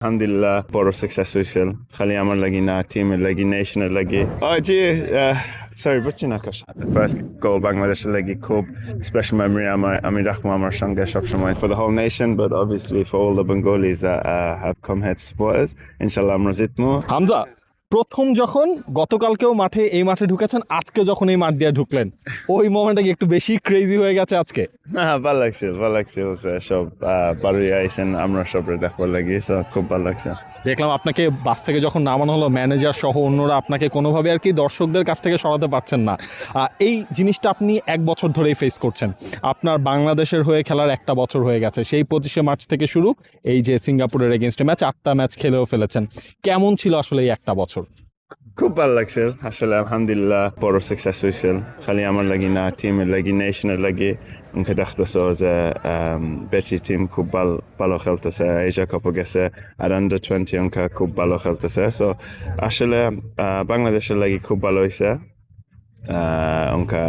Alhamdulillah, বড় success হয়েছিল খালি আমার লাগি না, টিমের লাগি, নেশনের লাগি। জি, সরি বুঝছি না কাজ। ফার্স্ট গোল বাংলাদেশের লাগি খুব স্পেশাল মেমরি আমি রাখবো আমার সঙ্গে সবসময় for the whole nation, but obviously for all the Bengalis that have come here to support us. ইনশাল্লাহ আমরা জিতবো। হামজা, প্রথম যখন গতকালকেও এই মাঠে ঢুকেছেন, আজকে যখন এই মাঠ দিয়ে ঢুকলেন, ওই মোমেন্টটা কি একটু বেশি ক্রেজি হয়ে গেছে আজকে? না, ভালো লাগছিল সব বাড়ি আইসেন, আমরা সব দেখবার লাগি, খুব ভালো লাগছে। দেখলাম আপনাকে বাস থেকে যখন নামানো হলো, ম্যানেজার সহ অন্যরা আপনাকে কোনোভাবে আর কি দর্শকদের কাছ থেকে সরাতে পারছেন না। এই জিনিসটা আপনি 1 বছর ধরেই ফেস করছেন। আপনার বাংলাদেশের হয়ে খেলার 1টা বছর হয়ে গেছে, সেই 25শে মার্চ থেকে শুরু, এই যে সিঙ্গাপুরের এগেনস্টে ম্যাচ, 8টা ম্যাচ খেলেও ফেলেছেন। কেমন ছিল আসলে এই 1টা বছর? খুব ভালো লাগছে আসলে, আলহামদুলিল্লাহ বড় সাকসেস হয়েছিল খালি আমার লাগি না, টিমের লাগি, নেশনের লাগি। উনকে দেখতেছো যে বেটি টিম খুব ভালো খেলতেছে, এশিয়া কাপে গেছে, আর আন্ডার 20 উনকা খুব ভালো খেলতেছে। সো আসলে বাংলাদেশের লাগি খুব ভালো হয়েছে, উনকা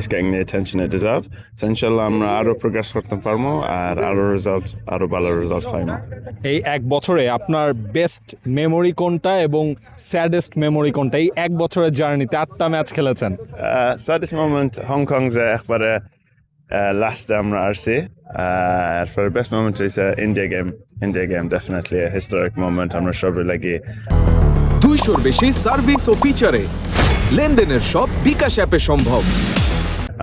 is getting the attention it deserves. So ইনশাল্লাহ আমরা আরো প্রোগ্রেস করতে পারবো আর আরো ভালো রেজাল্ট পাইবো। এই 1 বছরে আপনার বেস্ট মেমোরি কোনটা এবং স্যাডেস্ট মেমোরি কোনটা? এই 1 বছরের জার্নিতে 8টা ম্যাচ খেলেছেন। সাদিস মোমেন্ট হংকং যে একবারে লাস্টে আমরা আসছি, আর ফর বেস্ট মোমেন্ট হয়েছে India game definitely historic moment আমরা সবাই লাগি। 200-র বেশি সার্ভিস ও ফিচারে লেনদেনের সব বিকাশ অ্যাপে সম্ভব।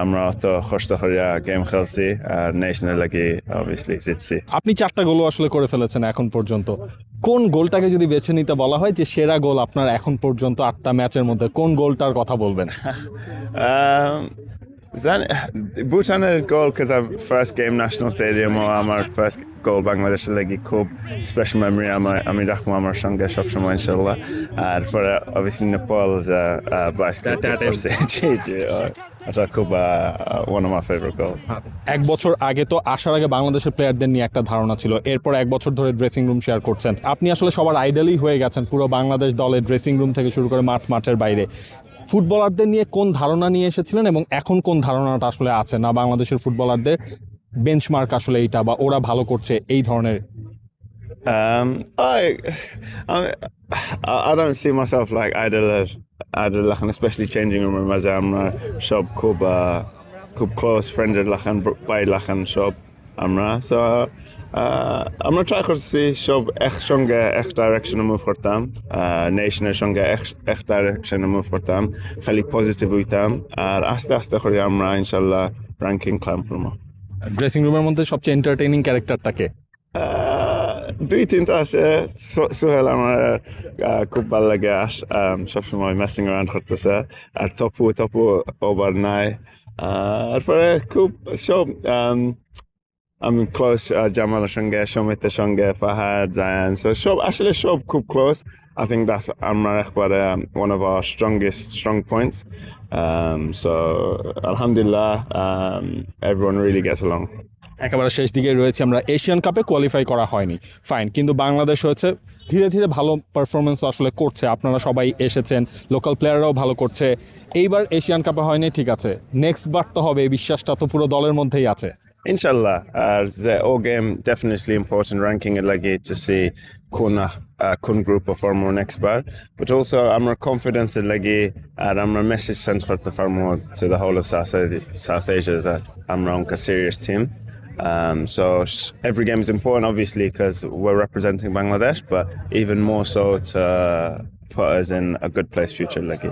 আমরা অত কষ্ট করিয়া গেম খেলছি আর ন্যাশনাল লাগি অবভিয়াসলি জিতছি। আপনি 4টা গোলও আসলে করে ফেলেছেন এখন পর্যন্ত। কোন গোলটাকে যদি বেছে নিতে বলা হয় যে সেরা গোল আপনার এখন পর্যন্ত 8টা ম্যাচের মধ্যে, কোন গোলটার কথা বলবেন? ভুটানের গোল, because our first game national stadium ও আমার ফার্স্ট গোল বাংলাদেশের লাগি খুব স্পেশাল মেমরি আমি রাখবো আমার সঙ্গে সবসময় ইনশাল্লাহ। আর পরে অবভিয়াসলি নেপাল যে এটা খুব one of my favorite goals. 1 বছর আগে তো আসার আগে বাংলাদেশের প্লেয়ারদের নিয়ে একটা ধারণা ছিল, এরপর 1 বছর ধরে ড্রেসিং রুম শেয়ার করছেন। আপনি আসলে সবার আইডলই হয়ে গেছেন পুরো বাংলাদেশ দলের ড্রেসিং রুম থেকে শুরু করে মাঠের বাইরে। ফুটবলারদের নিয়ে কোন ধারণা নিয়ে এসেছিলেন এবং এখন কোন ধারণাটা আসলে আছে, না বাংলাদেশের ফুটবলারদের বেঞ্চমার্ক আসলে এইটা বা ওরা ভালো করছে এই ধরনের? I don't see myself like idol, especially changing room মাঝে আমরা সব খুব close friend লাখান পাই লাখান সব আমরা। সো আমরা ট্রাই করছি সব একসঙ্গে এক ডাইরেকশনে মুভ করতাম, নেশনের সঙ্গে এক ডাইরেকশনে মুভ করতাম, খালি পজিটিভ হইতাম, আর আস্তে আস্তে করে আমরা ইনশাল্লাহ র্যাঙ্কিং ক্লাইম করবো। ড্রেসিং রুমের মধ্যে সবচেয়ে এন্টারটেইনিং ক্যারেক্টারটাকে? 2-3টা আছে। সোহেল আমার খুব ভালো লাগে, সবসময় মেসিং অ্যারাউন্ড করতেছে, আর তপু ওভার নাই। তারপরে খুব সব আমি ক্লোজ জামালের সঙ্গে, সমিতের সঙ্গে, ফাহাদ, জায়ান, সব আসলে সব খুব ক্লোজ। I think that's আমার একবারে one of our strong points. So alhamdulillah, everyone really gets along. একেবারে শেষ দিকে রয়েছে আমরা, এশিয়ান কাপে কোয়ালিফাই করা হয়নি, ফাইন, কিন্তু বাংলাদেশ হয়েছে, ধীরে ধীরে ভালো পারফরমেন্স আসলে করছে, আপনারা সবাই এসেছেন, লোকাল প্লেয়াররাও ভালো করছে। এইবার এশিয়ান কাপে হয়নি, ঠিক আছে, নেক্সট বার তো হবে, এই বিশ্বাসটা তো পুরো দলের মধ্যেই আছে। Inshallah, the all game definitely important ranking lagi to see kun group perform next bar, but also I'm confident lagi and I'm a message sent to the whole of South Asia that I'm a serious team. So every game is important, obviously, because we're representing Bangladesh, but even more so to put us in a good place future lagi.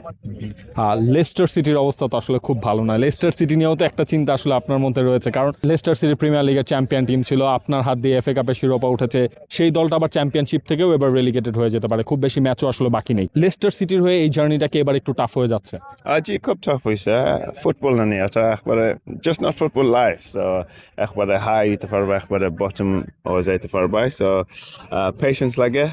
Leicester সিটির অবস্থা তো আসলে খুব ভালো নয়। Leicester city নিয়েও তো একটা চিন্তা আসলে আপনার মধ্যে রয়েছে, কারণ লেস্টার সিটি প্রিমিয়ার লিগের চ্যাম্পিয়ন টিম ছিল, আপনার হাত দিয়ে এফএ কাপের শিরোপা উঠেছে, সেই দলটা আবার চ্যাম্পিয়নশিপ থেকেও এবার রেলিগেটেড হয়ে যেতে পারে, খুব বেশি ম্যাচও আসলে বাকি নেই। লেস্টার সিটির হয়ে এই জার্নিটাকে এবার একটু টাফ হয়ে যাচ্ছে। জি, খুব টাফ হয়েছে। ফুটবল না নিয়ে এটা একবারে just not football life, so একবারে হাই হইতে পারবে, একবারে বটম ও যাইতে পারবে। সো পেশেন্স লাগে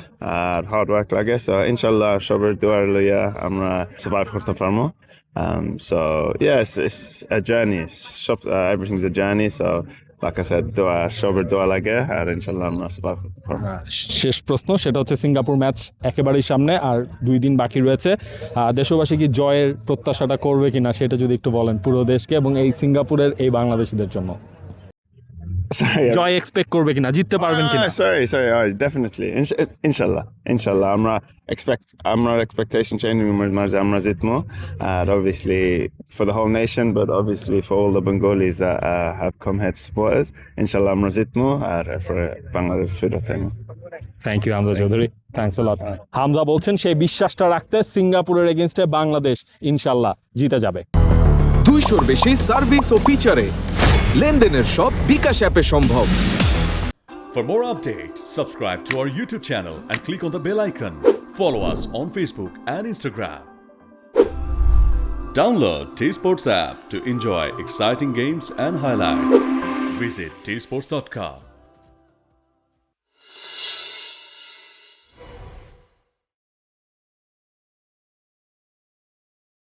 আর হার্ড ওয়ার্ক লাগে। সো ইনশাল্লাহ সবের দোয়ার লইয়া আমরা সার্ভাইভ করতে পারবো। So yes, it's a journey. Everything's a journey. So like I said, সবের দোয়া লাগে আর ইনশাল্লাহ আমরা সার্ভাইভ করতে পারবো। শেষ প্রশ্ন, সেটা হচ্ছে সিঙ্গাপুর ম্যাচ একেবারেই সামনে, আর 2 দিন বাকি রয়েছে। দেশবাসী কি জয়ের প্রত্যাশাটা করবে কিনা সেটা যদি একটু বলেন পুরো দেশকে এবং এই সিঙ্গাপুরের এই বাংলাদেশিদের জন্য। Sorry. জয় এক্সপেক্ট করবে কিনা, জিততে পারবেন কিনা? Sorry. Oh, definitely. Inshallah. Our expectation changing Amra Zitmo. Obviously for the whole nation, but obviously for all the Bengalis that have come here to support us. Inshallah Amra Zitmo for Bangladesh Federation. Thank you Hamza Chowdhury, thanks a lot. Hamza বলছেন সেই বিশ্বাসটা রাখতে সিঙ্গাপুরের এগেনস্টে বাংলাদেশ ইনশাল্লাহ জিতে যাবে। 200-র বেশি সার্ভিস ও ফিচারে লেনদেনের সব বিকাশ অ্যাপে সম্ভব। For more updates, subscribe to our YouTube channel and click on the bell icon. Follow us on Facebook and Instagram. Download T-Sports app to enjoy exciting games and highlights. Visit tsports.com.